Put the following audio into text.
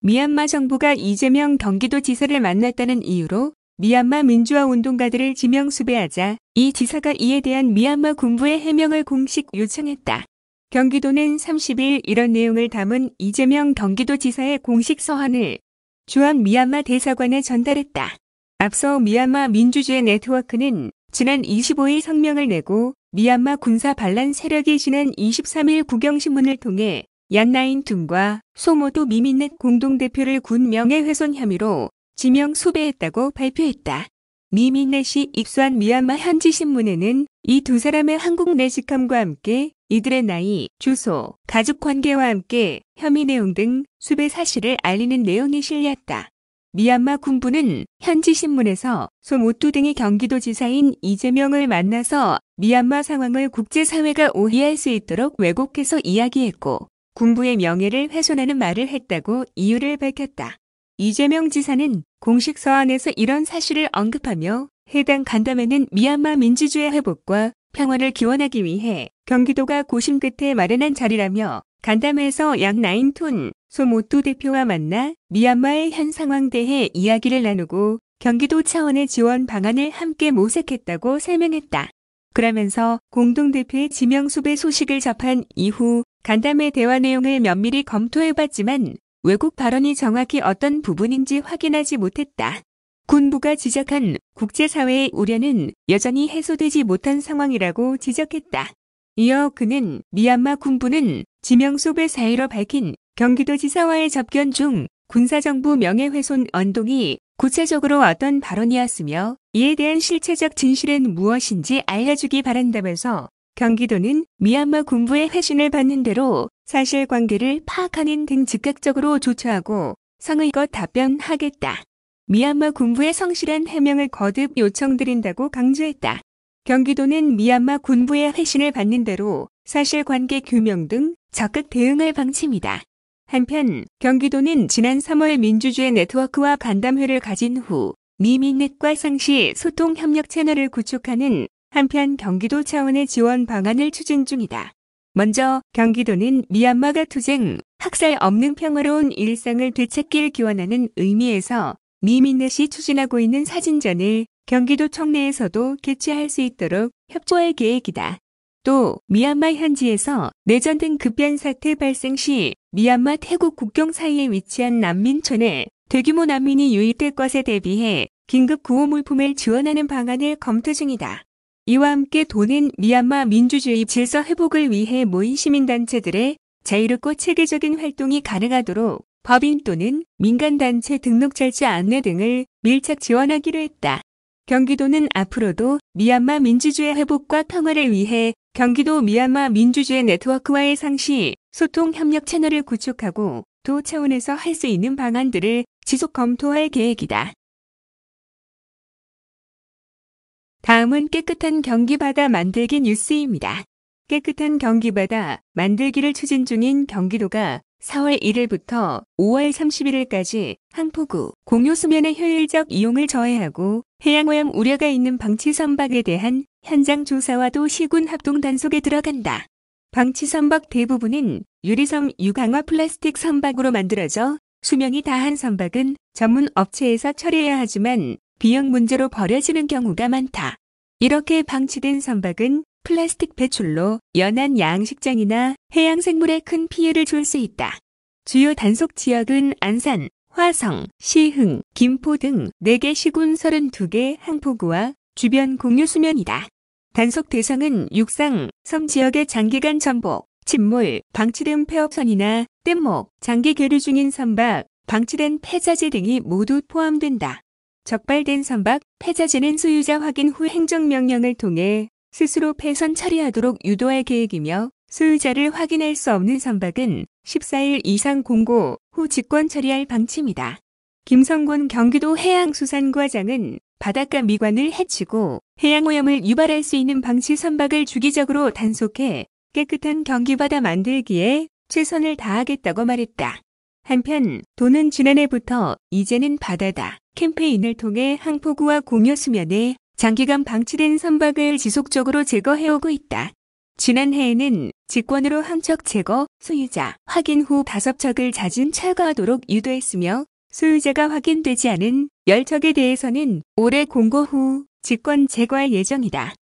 미얀마 정부가 이재명 경기도지사를 만났다는 이유로 미얀마 민주화 운동가들을 지명 수배하자 이 지사가 이에 대한 미얀마 군부의 해명을 공식 요청했다. 경기도는 30일 이런 내용을 담은 이재명 경기도지사의 공식 서한을 주한 미얀마 대사관에 전달했다. 앞서 미얀마 민주주의 네트워크는 지난 25일 성명을 내고 미얀마 군사 반란 세력이 지난 23일 국영신문을 통해 얀나인툰과 소모토 미민넷 공동대표를 군 명예훼손 혐의로 지명 수배했다고 발표했다. 미민넷이 입수한 미얀마 현지 신문에는 이 두 사람의 한국 내직함과 함께 이들의 나이, 주소, 가족관계와 함께 혐의 내용 등 수배 사실을 알리는 내용이 실렸다. 미얀마 군부는 현지 신문에서 소모토 등이 경기도지사인 이재명을 만나서 미얀마 상황을 국제사회가 오해할 수 있도록 왜곡해서 이야기했고 군부의 명예를 훼손하는 말을 했다고 이유를 밝혔다. 이재명 지사는 공식 서한에서 이런 사실을 언급하며 해당 간담회는 미얀마 민주주의 회복과 평화를 기원하기 위해 경기도가 고심 끝에 마련한 자리라며 간담회에서 얀나인툰 소모토 대표와 만나 미얀마의 현 상황 대해 이야기를 나누고 경기도 차원의 지원 방안을 함께 모색했다고 설명했다. 그러면서 공동대표의 지명 수배 소식을 접한 이후 간담회 대화 내용을 면밀히 검토해봤지만 왜곡 발언이 정확히 어떤 부분인지 확인하지 못했다. 군부가 지적한 국제사회의 우려는 여전히 해소되지 못한 상황이라고 지적했다. 이어 그는 미얀마 군부는 지명 수배 사유로 밝힌 경기도지사와의 접견 중 군사정부 명예훼손 언동이 구체적으로 어떤 발언이었으며 이에 대한 실체적 진실은 무엇인지 알려주기 바란다면서 경기도는 미얀마 군부의 회신을 받는 대로 사실관계를 파악하는 등 즉각적으로 조처하고 성의껏 답변하겠다. 미얀마 군부의 성실한 해명을 거듭 요청드린다고 강조했다. 경기도는 미얀마 군부의 회신을 받는 대로 사실관계 규명 등 적극 대응할 방침이다. 한편 경기도는 지난 3월 민주주의 네트워크와 간담회를 가진 후 미민넷과 상시 소통 협력 채널을 구축하는 한편 경기도 차원의 지원 방안을 추진 중이다. 먼저 경기도는 미얀마가 투쟁, 학살 없는 평화로운 일상을 되찾길 기원하는 의미에서 미민넷이 추진하고 있는 사진전을 경기도 청내에서도 개최할 수 있도록 협조할 계획이다. 또 미얀마 현지에서 내전 등 급변 사태 발생 시 미얀마 태국 국경 사이에 위치한 난민촌에 대규모 난민이 유입될 것에 대비해 긴급 구호 물품을 지원하는 방안을 검토 중이다. 이와 함께 도는 미얀마 민주주의 질서 회복을 위해 모인 시민단체들의 자유롭고 체계적인 활동이 가능하도록 법인 또는 민간단체 등록 절차 안내 등을 밀착 지원하기로 했다. 경기도는 앞으로도 미얀마 민주주의 회복과 평화를 위해 경기도 미얀마 민주주의 네트워크와의 상시, 소통 협력 채널을 구축하고 도 차원에서 할 수 있는 방안들을 지속 검토할 계획이다. 다음은 깨끗한 경기바다 만들기 뉴스입니다. 깨끗한 경기바다 만들기를 추진 중인 경기도가 4월 1일부터 5월 31일까지 항포구, 공유수면의 효율적 이용을 저해하고 해양오염 우려가 있는 방치선박에 대한 현장 조사와 도시군 합동 단속에 들어간다. 방치선박 대부분은 유리섬 유강화 플라스틱 선박으로 만들어져 수명이 다한 선박은 전문 업체에서 처리해야 하지만 비용 문제로 버려지는 경우가 많다. 이렇게 방치된 선박은 플라스틱 배출로 연안 양식장이나 해양생물에 큰 피해를 줄 수 있다. 주요 단속 지역은 안산, 화성, 시흥, 김포 등 4개 시군 32개 항포구와 주변 공유수면이다. 단속 대상은 육상, 섬 지역의 장기간 전복, 침몰, 방치된 폐업선이나 뗏목, 장기 계류 중인 선박, 방치된 폐자재 등이 모두 포함된다. 적발된 선박, 폐자재는 소유자 확인 후 행정명령을 통해 스스로 폐선 처리하도록 유도할 계획이며 소유자를 확인할 수 없는 선박은 14일 이상 공고 후 직권 처리할 방침이다. 김성곤 경기도 해양수산과장은 바닷가 미관을 해치고 해양오염을 유발할 수 있는 방치 선박을 주기적으로 단속해 깨끗한 경기바다 만들기에 최선을 다하겠다고 말했다. 한편 도는 지난해부터 이제는 바다다 캠페인을 통해 항포구와 공유수면에 장기간 방치된 선박을 지속적으로 제거해오고 있다. 지난해에는 직권으로 한 척 제거, 소유자 확인 후 5척을 잦은 철거하도록 유도했으며 소유자가 확인되지 않은 10척에 대해서는 올해 공고 후 직권 제거할 예정이다.